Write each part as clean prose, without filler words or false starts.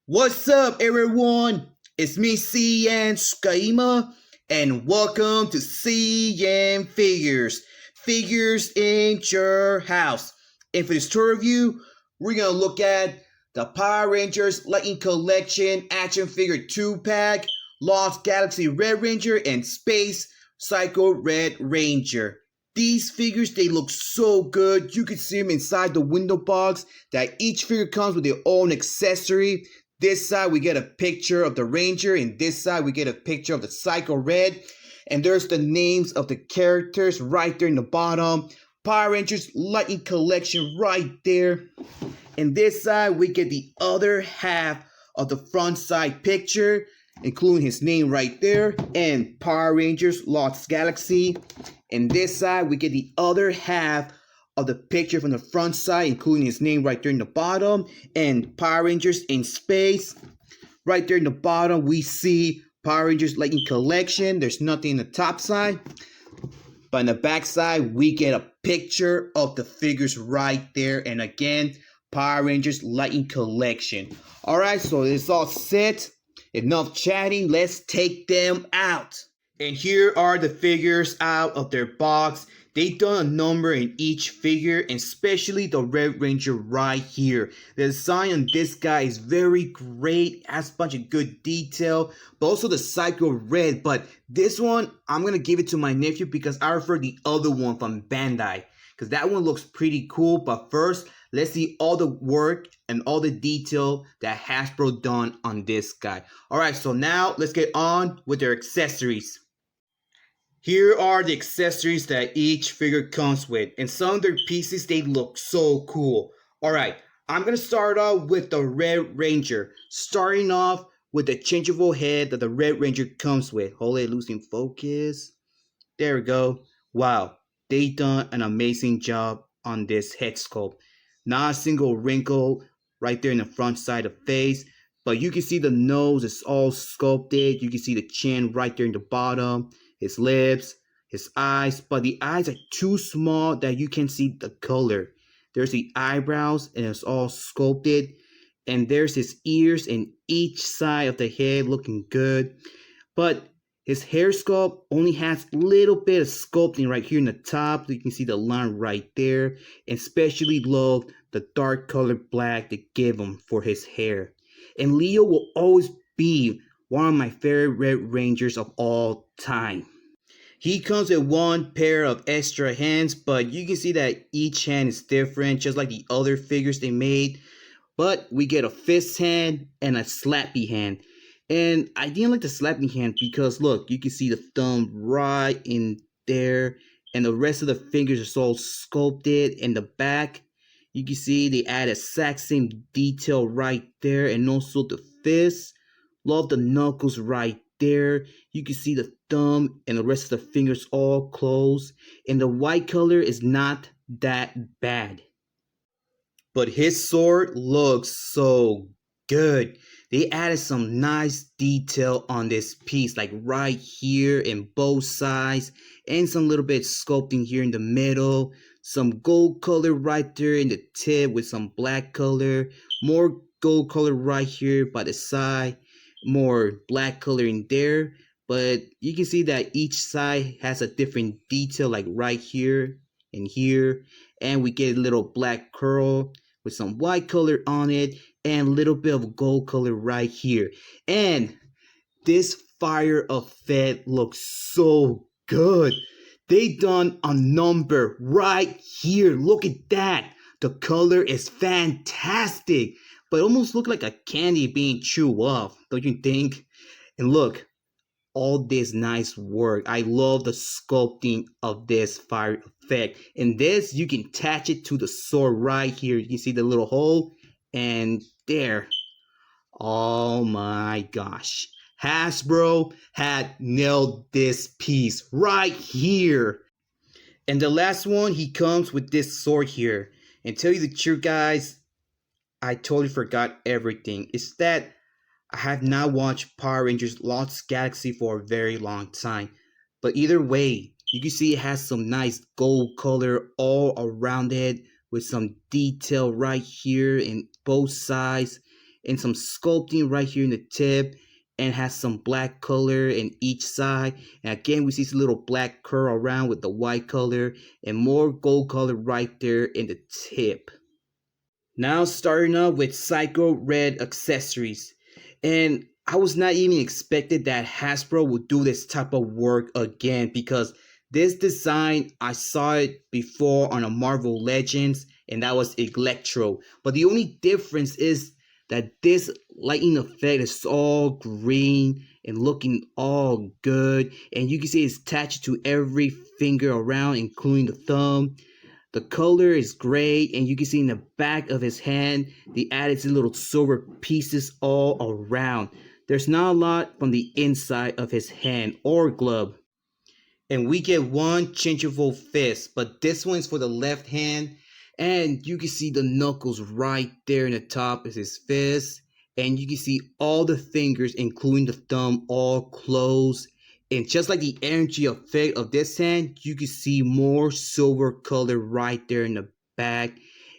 What's up, everyone? It's me, CN.TSUKAIMA, and welcome to CN.Figures. Figures in your house. And for this tour review, we're going to look at the Power Rangers Lightning Collection Action Figure 2-pack, Lost Galaxy Red Ranger, and Space Psycho Red Ranger. These figures, they look so good. You can see them inside the window box, that each figure comes with their own accessory. This side we get a picture of the Ranger, and this side we get a picture of the Psycho Red. And there's the names of the characters right there in the bottom. Power Rangers Lightning Collection right there. And this side we get the other half of the front side picture, including his name right there, and Power Rangers Lost Galaxy. And this side we get the other half of the picture from the front side, including his name right there in the bottom, and Power Rangers in Space. Right there in the bottom, we see Power Rangers Lightning Collection. There's nothing in the top side. But in the back side, we get a picture of the figures right there. And again, Power Rangers Lightning Collection. Alright, so it's all set. Enough chatting. Let's take them out. And here are the figures out of their box. They done a number in each figure, and especially the Red Ranger right here. The design on this guy is very great, has a bunch of good detail, but also the Psycho Red. But this one, I'm going to give it to my nephew because I prefer the other one from Bandi, because that one looks pretty cool. But first, let's see all the work and all the detail that Hasbro done on this guy. Alright, so now let's get on with their accessories. Here are the accessories that each figure comes with, and some of their pieces, they look so cool. Alright, I'm going to start off with the Red Ranger, starting off with the changeable head that the Red Ranger comes with. Hold it, losing focus. There we go. Wow, they done an amazing job on this head sculpt. Not a single wrinkle right there in the front side of the face, but you can see the nose is all sculpted. You can see the chin right there in the bottom. His lips, his eyes, but the eyes are too small that you can see the color. There's the eyebrows, and it's all sculpted. And there's his ears in each side of the head looking good. But his hair sculpt only has a little bit of sculpting right here in the top. You can see the line right there. And especially love the dark colored black they give him for his hair. And Leo will always be one of my favorite Red Rangers of all time. He comes with one pair of extra hands, but you can see that each hand is different, just like the other figures they made. But we get a fist hand and a slappy hand. And I didn't like the slappy hand because look, you can see the thumb right in there, and the rest of the fingers are all sculpted. In the back, you can see they add a exact same detail right there, and also the fist. Love the knuckles right there. You can see the thumb and the rest of the fingers all closed. And the white color is not that bad. But his sword looks so good. They added some nice detail on this piece, like right here in both sides. And some little bit sculpting here in the middle. Some gold color right there in the tip with some black color. More gold color right here by the side. More black color in there, but you can see that each side has a different detail, like right here and here. And we get a little black curl with some white color on it and a little bit of gold color right here. And this fire effect looks so good. They done a number right here. Look at that. The color is fantastic. But it almost look like a candy being chewed off, don't you think? And look, all this nice work. I love the sculpting of this fire effect. And this, you can attach it to the sword right here. You can see the little hole, and there. Oh my gosh. Hasbro had nailed this piece right here. And the last one, he comes with this sword here. And tell you the truth, guys, I totally forgot everything. It's that I have not watched Power Rangers Lost Galaxy for a very long time. But either way, you can see it has some nice gold color all around it with some detail right here in both sides. and some sculpting right here in the tip, and has some black color in each side. And again, we see this little black curl around with the white color and more gold color right there in the tip. Now starting up with Psycho Red accessories. And I was not even expected that Hasbro would do this type of work again, because this design, I saw it before on a Marvel Legends, and that was Electro. But the only difference is that this lightning effect is all green and looking all good. And you can see it's attached to every finger around, including the thumb. The color is gray, and you can see in the back of his hand, they added some little silver pieces all around. There's not a lot from the inside of his hand or glove. And we get one changeable fist, but this one's for the left hand. And you can see the knuckles right there in the top is his fist. And you can see all the fingers, including the thumb, all closed. And just like the energy effect of this hand, you can see more silver color right there in the back.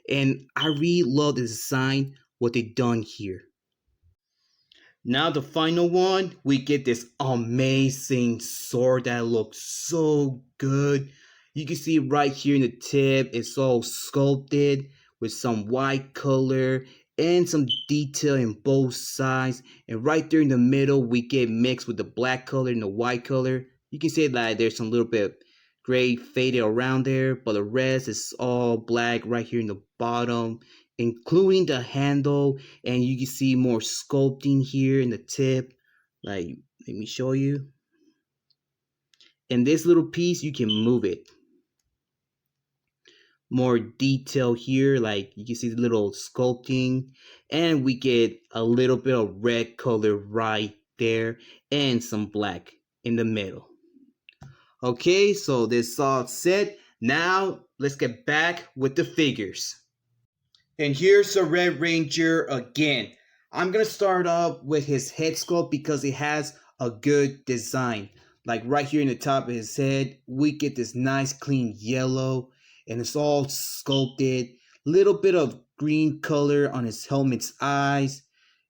And I really love the design, what they done here. Now the final one, we get this amazing sword that looks so good. You can see right here in the tip, it's all sculpted with some white color and some detail in both sides. And right there in the middle, we get mixed with the black color and the white color. You can see that there's some little bit gray faded around there, but the rest is all black right here in the bottom, including the handle. And you can see more sculpting here in the tip. Like, let me show you. And this little piece, you can move it. More detail here, like you can see the little sculpting, and we get a little bit of red color right there and some black in the middle. Okay, so this all set. Now let's get back with the figures. And here's the Red Ranger again. I'm gonna start off with his head sculpt because it has a good design. Like right here in the top of his head, we get this nice clean yellow, and it's all sculpted. Little bit of green color on his helmet's eyes,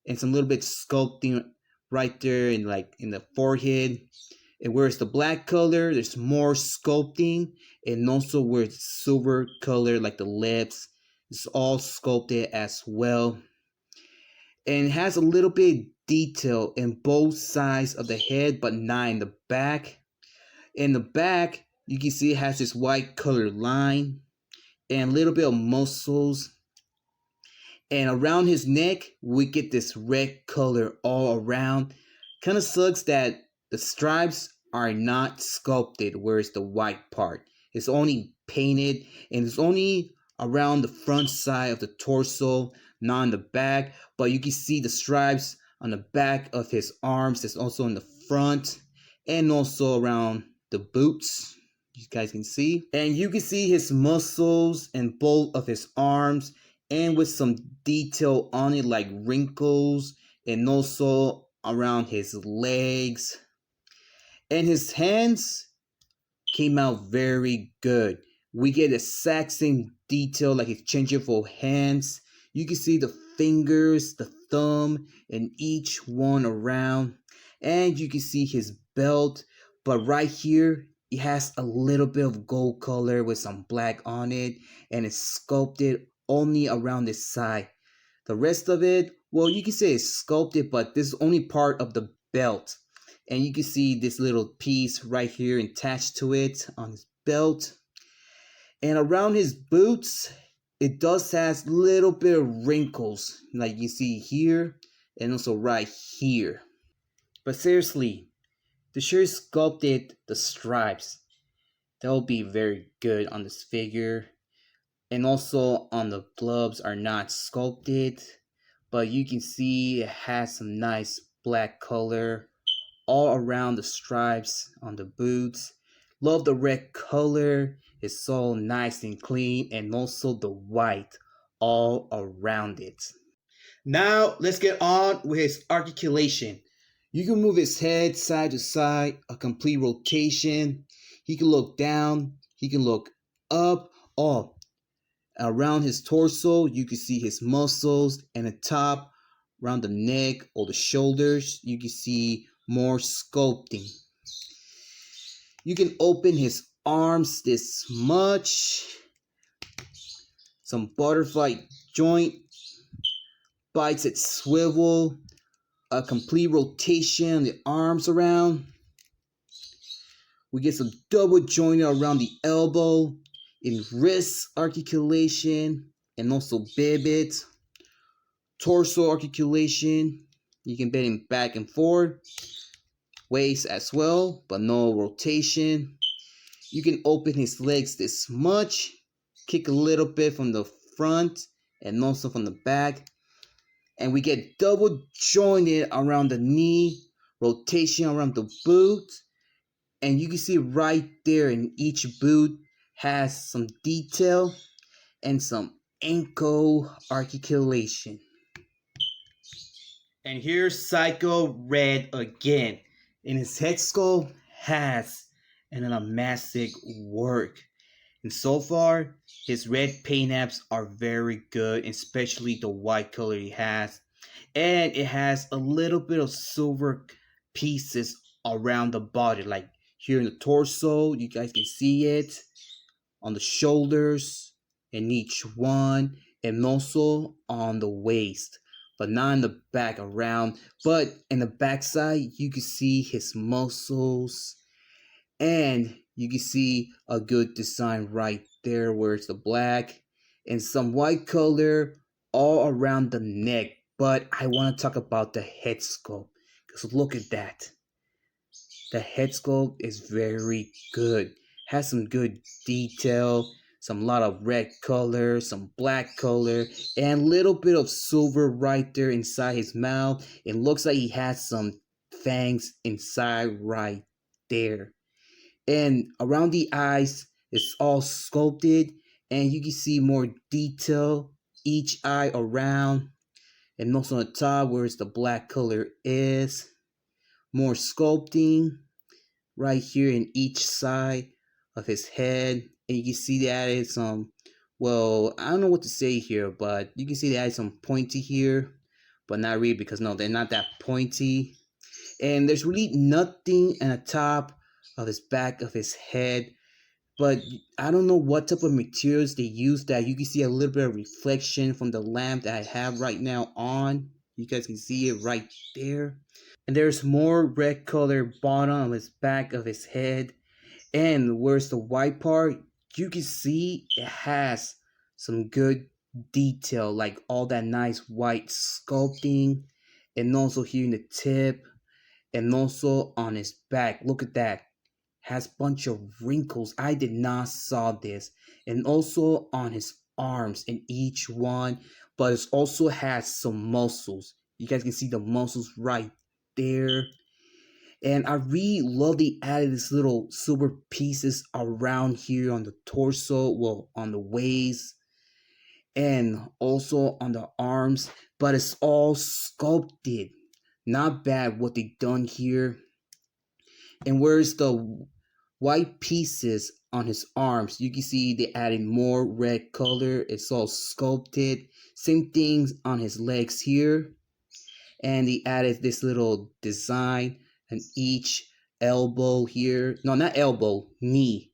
and some little bit sculpting right there in the forehead. And where it's the black color, there's more sculpting, and also where it's silver color, like the lips, it's all sculpted as well. And it has a little bit of detail in both sides of the head, but not in the back. In the back, you can see it has this white color line and a little bit of muscles. And around his neck, we get this red color all around. Kind of sucks that the stripes are not sculpted, whereas the white part is only painted, and it's only around the front side of the torso, not on the back. But you can see the stripes on the back of his arms. It's also in the front, and also around the boots. You guys can see, and you can see his muscles in both of his arms, and with some detail on it, like wrinkles, and also around his legs. And his hands came out very good. We get the exact same detail like his changeable hands. You can see the fingers, the thumb, and each one around. And you can see his belt. But right here, it has a little bit of gold color with some black on it. And it's sculpted only around this side. The rest of it, well, you can say it's sculpted, but this is only part of the belt. And you can see this little piece right here attached to it on his belt. And around his boots, it does has little bit of wrinkles, like you see here and also right here. But seriously, the shirt sculpted the stripes. That will be very good on this figure. And also on the gloves are not sculpted, but you can see it has some nice black color all around the stripes on the boots. Love the red color. It's so nice and clean, and also the white all around it. Now let's get on with his articulation. You can move his head side to side, a complete rotation. He can look down, he can look up. Around his torso, you can see his muscles, and the top around the neck or the shoulders, you can see more sculpting. You can open his arms this much. Some butterfly joint, bites at swivel, a complete rotation on the arms around. We get some double joint around the elbow, in wrist articulation, and also bibit. Torso articulation, you can bend him back and forth. Waist as well, but no rotation. You can open his legs this much, kick a little bit from the front and also from the back. And we get double jointed around the knee, rotation around the boot. And you can see right there in each boot has some detail and some ankle articulation. And here's Psycho Red again. And his head sculpt has an amassive work. And so far, his red paint apps are very good, especially the white color he has. And it has a little bit of silver pieces around the body, like here in the torso, you guys can see it, on the shoulders, in each one, and also on the waist, but not in the back around. But in the backside, you can see his muscles, and you can see a good design right there where it's the black and some white color all around the neck. But I want to talk about the head sculpt, because look at that. The head sculpt is very good. Has some good detail, some lot of red color, some black color, and a little bit of silver right there inside his mouth. It looks like he has some fangs inside right there. And around the eyes, it's all sculpted, and you can see more detail each eye around, and also on the top where the black color is. More sculpting right here in each side of his head, and you can see that it's well, I don't know what to say here, but you can see that it's some pointy here, but not really, because no, they're not that pointy. And there's really nothing at the top of his back of his head, but I don't know what type of materials they use that you can see a little bit of reflection from the lamp that I have right now on. You guys can see it right there. And there's more red color bottom of his back of his head. And where's the white part, you can see it has some good detail, like all that nice white sculpting, and also here in the tip, and also on his back. Look at that. Has bunch of wrinkles. I did not saw this. And also on his arms in each one, but it also has some muscles. You guys can see the muscles right there. And I really love they added these little silver pieces around here on the torso, well, on the waist, and also on the arms, but it's all sculpted. Not bad what they done here. And where's the white pieces on his arms, you can see they added more red color. It's all sculpted. Same things on his legs here. And they added this little design on each elbow here. No, not elbow, knee.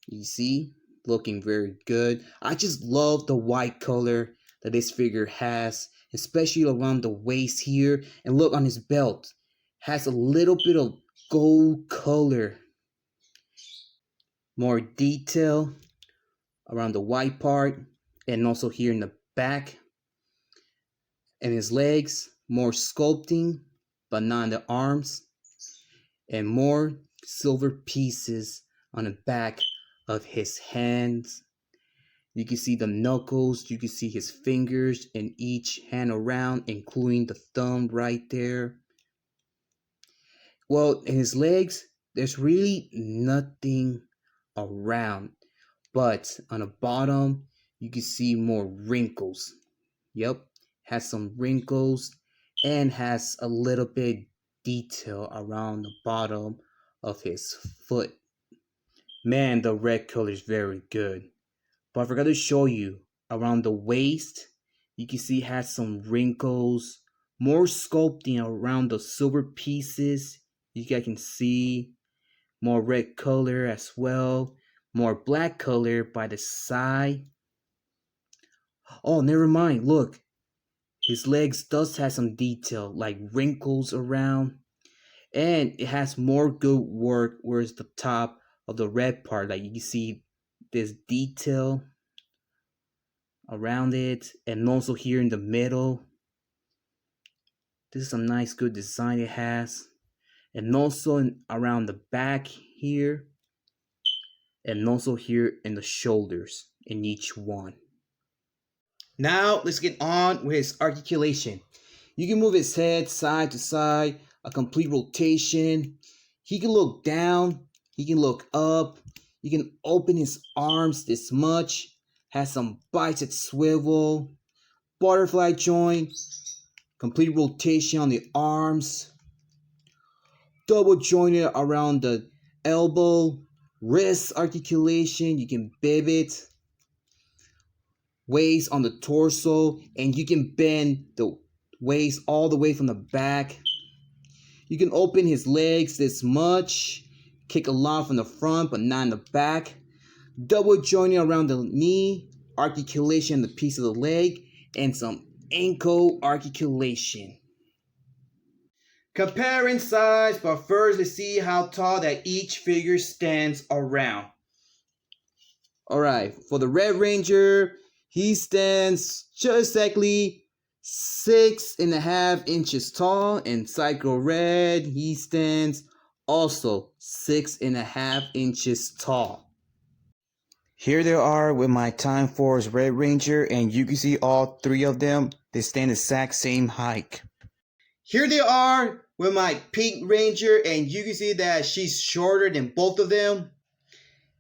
You see? Looking very good. I just love the white color that this figure has, especially around the waist here. And look on his belt. Has a little bit of gold color. More detail around the white part, and also here in the back. And his legs, more sculpting, but not in the arms. And more silver pieces on the back of his hands. You can see the knuckles, you can see his fingers in each hand around, including the thumb right there. Well, in his legs, there's really nothing around, but on the bottom, you can see more wrinkles. Yep, has some wrinkles and has a little bit detail around the bottom of his foot. Man, the red color is very good. But I forgot to show you around the waist. You can see it has some wrinkles more sculpting around the silver pieces. You guys can see more red color as well, more black color by the side. Oh, never mind, look, his legs does have some detail like wrinkles around, and it has more good work where's the top of the red part, like you can see this detail around it, and also here in the middle. This is some nice good design it has, and also around the back here, and also here in the shoulders in each one. Now let's get on with his articulation. You can move his head side to side, a complete rotation. He can look down, he can look up, you can open his arms this much, has some bicep swivel, butterfly joint, complete rotation on the arms, double jointed around the elbow, wrist articulation, you can bib it, waist on the torso, and you can bend the waist all the way from the back. You can open his legs this much, kick a lot from the front but not in the back, double jointing around the knee, articulation the piece of the leg, and some ankle articulation. Comparing size, but first let's see how tall that each figure stands around. Alright, for the Red Ranger, he stands just exactly 6.5 inches tall, and Psycho Red, he stands also 6.5 inches tall. Here they are with my Time Force Red Ranger, and you can see all three of them, they stand the exact same height. Here they are with my Pink Ranger, and you can see that she's shorter than both of them.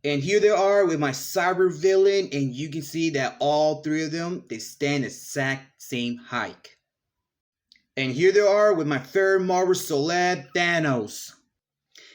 And here they are with my Cyber Villain, and you can see that all three of them, they stand the exact same height. And here they are with my third Marvel Celeb, Thanos.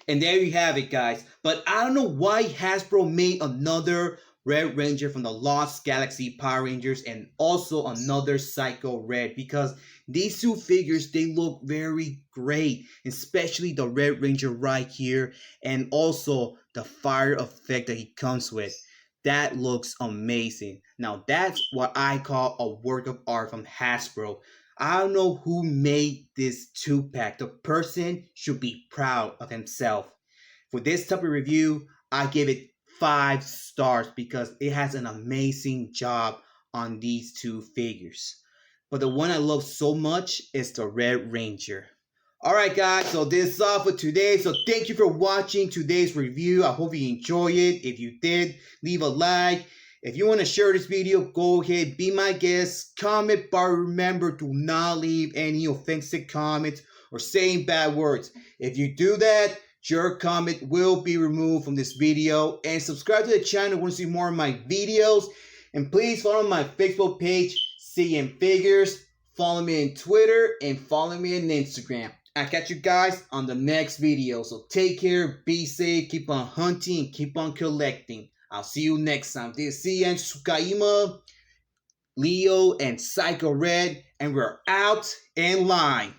And there you have it, guys. But I don't know why Hasbro made another Red Ranger from the Lost Galaxy Power Rangers and also another Psycho Red, because these two figures, they look very great, especially the Red Ranger right here, and also the fire effect that he comes with. That looks amazing. Now that's what I call a work of art from Hasbro. I don't know who made this 2-pack. The person should be proud of himself. For this type of review, I give it 5 stars because it has an amazing job on these two figures. But the one I love so much is the Red Ranger. Alright guys, so this is all for today. So thank you for watching today's review. I hope you enjoy it. If you did, leave a like. If you want to share this video, go ahead, be my guest, comment, but remember, do not leave any offensive comments or saying bad words. If you do that, your comment will be removed from this video. And subscribe to the channel if you want to see more of my videos. And please follow my Facebook page, CN.Figures. Follow me on Twitter and follow me on Instagram. I'll catch you guys on the next video. So take care, be safe, keep on hunting, and keep on collecting. I'll see you next time. This is CN.TSUKAIMA, Leo, and Psycho Red, and we're out in line.